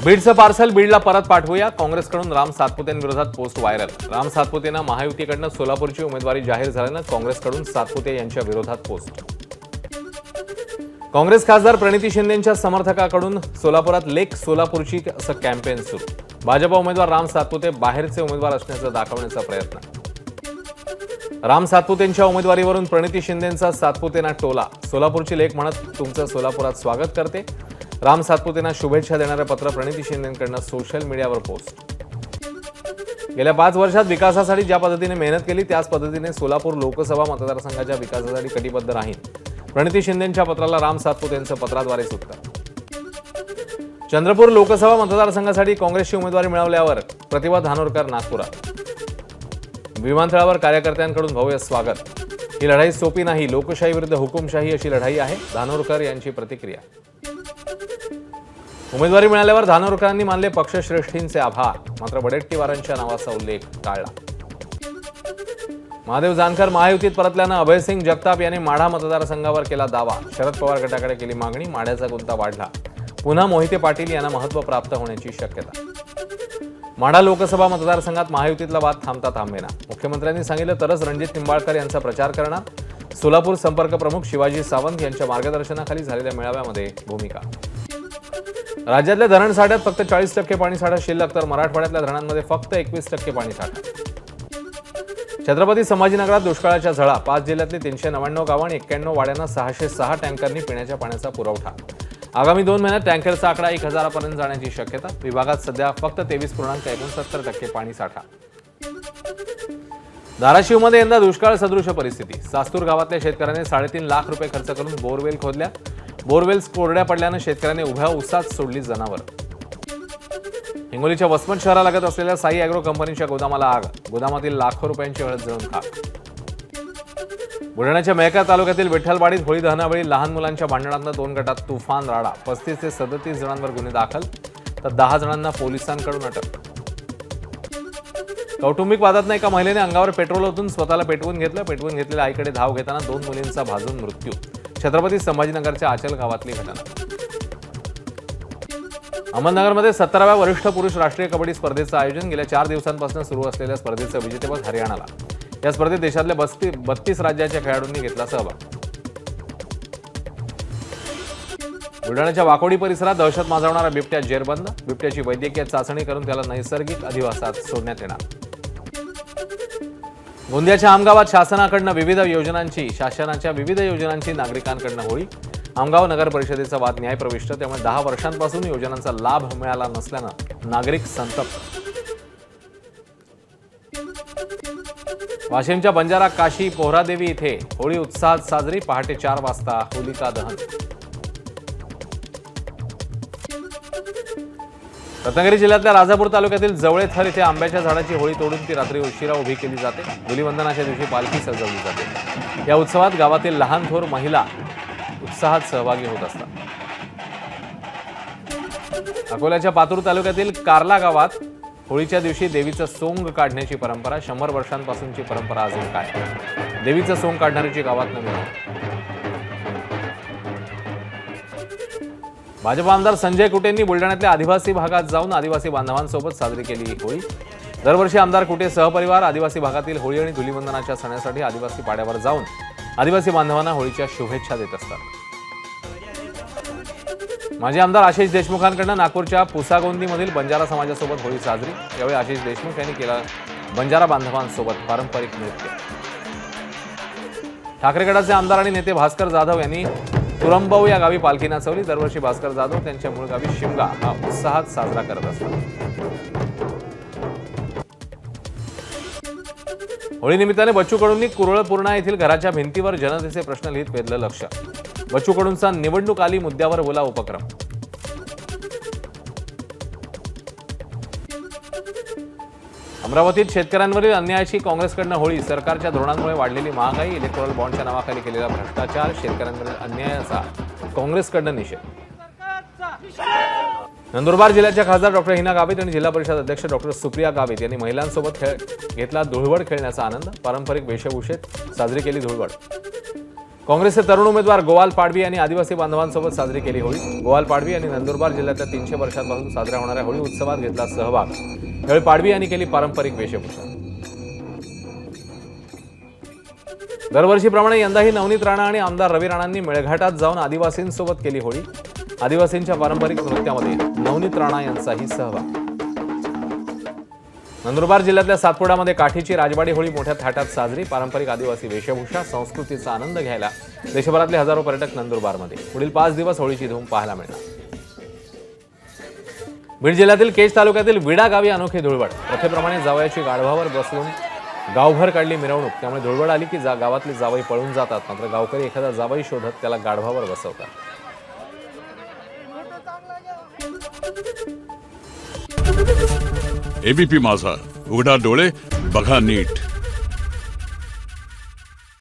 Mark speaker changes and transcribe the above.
Speaker 1: बीडचं parcel बीडला परत पाठवूया. काँग्रेसकडून Ram सातपुतेंविरोधात post viral. Ram सातपुतेंना महायुतीकडून सोलापूरची उमेदवारी जाहीर झाल्यानं काँग्रेसकडून सातपुते यांच्या विरोधात पोस्ट. काँग्रेस खासदार प्रणिती शिंदेंच्या समर्थकांकडून सोलापुरात लेक सोलापूरची असं कॅम्पेन सुरू. भाजपा उमेदवार राम सातपुते बाहेरचे उमेदवार असण्याचं दाखवण्याचा प्रयत्न. राम सातपुतेंच्या उमेदवारीवरून प्रणिती शिंदेंचा सातपुतेंना टोला. सोलापूरची लेक म्हणत तुमचं सोलापुरात स्वागत करते. राम सातपुतेंना शुभेच्छा देणारं पत्र प्रणिती शिंदेंकडून सोशल मीडियावर पोस्ट. गेल्या 5 वर्षात विकासासाठी ज्या पद्धतीने मेहनत केली त्याच पद्धतीने सोलापूर लोकसभा मतदारसंघाच्या विकासासाठी कटिबद्ध राहीन. प्रणिती शिंदेंच्या पत्राला राम सातपुतेंचं पत्राद्वारेच उत्तर. चंद्रपूर लोकसभा मतदारसंघासाठी काँग्रेसची उमेदवारी मिळवल्यावर प्रतिभा धानोरकर नागपुरात. विमानतळावर कार्यकर्त्यांकडून भव्य स्वागत. ही लढाई सोपी नाही. लोकशाही विरुद्ध हुकुमशाही अशी लढाई आहे. धानोरकर यांची प्रतिक्रिया. उमेदवारी मिळाल्यावर धानोरकरांनी मानले पक्षश्रेष्ठींचे आभार. मात्र वडेट्टीवारांच्या नावाचा उल्लेख टाळला. महादेव जानकर महायुतीत परतल्यानं अभयसिंग जगताप यांनी माढा मतदारसंघावर केला दावा. शरद पवार गटाकडे केली मागणी. माढ्याचा गुंता वाढला. पुन्हा मोहिते पाटील यांना महत्त्व प्राप्त होण्याची शक्यता. माढा लोकसभा मतदारसंघात महायुतीतला वाद थांबता थांबेना. मुख्यमंत्र्यांनी सांगितलं तरच रणजित निंबाळकर यांचा प्रचार करणार. सोलापूर संपर्क प्रमुख शिवाजी सावंत यांच्या मार्गदर्शनाखाली झालेल्या मेळाव्यामध्ये भूमिका. राज्यातल्या धरणसाठ्यात फक्त 40% पाणीसाठा शिल्लक तर मराठवाड्यातल्या धरणांमध्ये फक्त 21% पाणीसाठा. छत्रपती संभाजीनगरात दुष्काळाच्या झळा. 5 जिल्ह्यातली 399 गावं आणि 91 वाड्यांना 606 टँकरनी पिण्याच्या पाण्याचा पुरवठा. आगामी 2 महिन्यात टँकरचा आकडा 1000 पर्यंत जाण्याची शक्यता. विभागात सध्या फक्त 23.69% पाणीसाठा. धाराशिवमध्ये यंदा दुष्काळ सदृश परिस्थिती. सास्तूर गावातल्या शेतकऱ्याने 3.5 लाख रुपये खर्च करून बोरवेल खोदल्या. बोरवेल्स कोरड्या पडल्यानं शेतकऱ्याने उभ्या उसात सोडली जनावर. हिंगोलीच्या वसमत शहरालगत असलेल्या साई अॅग्रो कंपनीच्या गोदामाला आग. गोदामातील लाखो रुपयांची हळद जळून खाक. बुलढाण्याच्या मेहकर तालुक्यातील विठ्ठलवाडीत होळी दहनावेळी लहान मुलांच्या भांडणातनं 2 गटात तुफान राडा. 35 ते 37 जणांवर गुन्हे दाखल तर 10 जणांना पोलिसांकडून अटक. कौटुंबिक वादात एका महिलेने अंगावर पेट्रोल ओतून स्वतःला पेटवून घेतलं. पेटवून घेतलेल्या आईकडे धाव घेताना 2 मुलींचा भाजून मृत्यू. छत्रपती संभाजीनगरच्या आचल गावातली घटना. अहमदनगरमध्ये 17व्या वरिष्ठ पुरुष राष्ट्रीय कबड्डी स्पर्धेचं आयोजन. गेल्या 4 दिवसांपासून सुरू असलेल्या स्पर्धेचं विजेतेपद हरियाणाला. या स्पर्धेत देशातल्या 32 राज्याच्या खेळाडूंनी घेतला सहभाग. बुलढाण्याच्या वाकोडी परिसरात दहशत माजवणारा बिबट्या जेरबंद. बिबट्याची वैद्यकीय चाचणी करून त्याला नैसर्गिक अधिवासात सोडण्यात येणार. गोंदियाच्या आमगावात शासनाच्या विविध योजनांची नागरिकांकडून होळी. आमगाव नगर परिषदेचा वाद न्यायप्रविष्ट. त्यामुळे 10 वर्षांपासून योजनांचा लाभ मिळाला नसल्यानं नागरिक संतप्त. वाशिमच्या बंजारा काशी पोहरादेवी इथे होळी उत्साहात साजरी. पहाटे 4 वाजता होलिका दहन. रत्नागिरी जिल्ह्यातल्या राजापूर तालुक्यातील जवळेथर इथे आंब्याच्या झाडाची होळी तोडून ती रात्री उशिरा उभी केली जाते. धुलीवंदनाच्या दिवशी पालखी सजवली जाते. या उत्सवात गावातील लहान थोर महिला उत्साहात सहभागी होत असतात. अकोल्याच्या पातूर तालुक्यातील कारला गावात होळीच्या दिवशी देवीचं सोंग काढण्याची परंपरा. 100 वर्षांपासूनची परंपरा अजून काय. देवीचं सोंग काढणाऱ्याची गावात नवीन. भाजप आमदार संजय कुटेंनी बुलढाण्यातल्या आदिवासी भागात जाऊन आदिवासी बांधवांसोबत साजरी केली होळी. दरवर्षी आमदार कुटे सहपरिवार आदिवासी भागातील होळी आणि धुलीवंदनाच्या सणासाठी आदिवासी पाड्यावर जाऊन आदिवासी बांधवांना होळीच्या शुभेच्छा देत असतात. माजी आमदार आशिष देशमुखांकडून नागपूरच्या पुसागोंदीमधील बंजारा समाजासोबत होळी साजरी. यावेळी आशिष देशमुख यांनी केला बंजारा बांधवांसोबत पारंपरिक नृत्य. ठाकरे गटाचे आमदार आणि नेते भास्कर जाधव यांनी तुरंबव या गावी पालखी नाचवली. दरवर्षी भास्कर जाधव त्यांच्या मूळ गावी शिमगा हा उत्साहात साजरा करत असतात. होळी निमित्ताने बच्चू कडूंनी कुरळपूर्णा येथील घराच्या भिंतीवर जनतेचे प्रश्न लिहित वेधलं लक्ष. बच्चू कडूंचा निवडणूक आली मुद्द्यावर बोला उपक्रम. अमरावतीत शेतकऱ्यांवरील अन्यायाची काँग्रेसकडनं होळी. सरकारच्या धोरणांमुळे वाढलेली महागाई, इलेक्ट्रॉल बॉन्डच्या नावाखाली केलेला भ्रष्टाचार, शेतकऱ्यांवरील अन्यायाचा काँग्रेसकडनं निषेध. नंदुरबार जिल्ह्याच्या खासदार डॉक्टर हिना गावित आणि जिल्हा परिषद अध्यक्ष डॉक्टर सुप्रिया गावित यांनी महिलांसोबत घेतला धुळवड खेळण्याचा आनंद. पारंपरिक वेशभूषेत साजरी केली धुळवड. काँग्रेसचे तरुण उमेदवार गोवाल पाडवी यांनी आदिवासी बांधवांसोबत साजरी केली होळी। गोवाल पाडवी यांनी नंदुरबार जिल्ह्यातल्या 300 वर्षांपासून साजऱ्या होणाऱ्या होळी उत्सवात घेतला सहभाग। यावेळी पाडवी यांनी केली पारंपरिक वेशभूषा। दरवर्षीप्रमाणे यंदाही नवनीत राणा आणि आमदार रवी राणांनी मेळघाटात जाऊन आदिवासींसोबत केली होळी। आदिवासींच्या पारंपरिक नृत्यामध्ये नवनीत राणा यांचाही सहभाग। नंदुरबार जिल्ह्यातल्या सातपुड्यामध्ये काठीची राजवाडी होळी मोठ्या थाटात साजरी। पारंपरिक आदिवासी वेशभूषा संस्कृतीचा आनंद घ्यायला देशभरातले हजारो पर्यटक नंदुरबारमध्ये। पुढील 5 दिवस होळीची धूम पाहायला मिळणार। बीड जिल्ह्यातील केज तालुक्यातील विडा गावी अनोखी धुळवड। प्रथेप्रमाणे जावयाची गाढवावर बसवून गावभर काढली मिरवणूक। त्यामुळे धुळवड आली की गावातले जावई पळून जातात, मात्र गावकरी एखादा जावई शोधत त्याला गाढवावर बसवतात।
Speaker 2: एबीपी माझा, उघडा डोळे बघा नीट।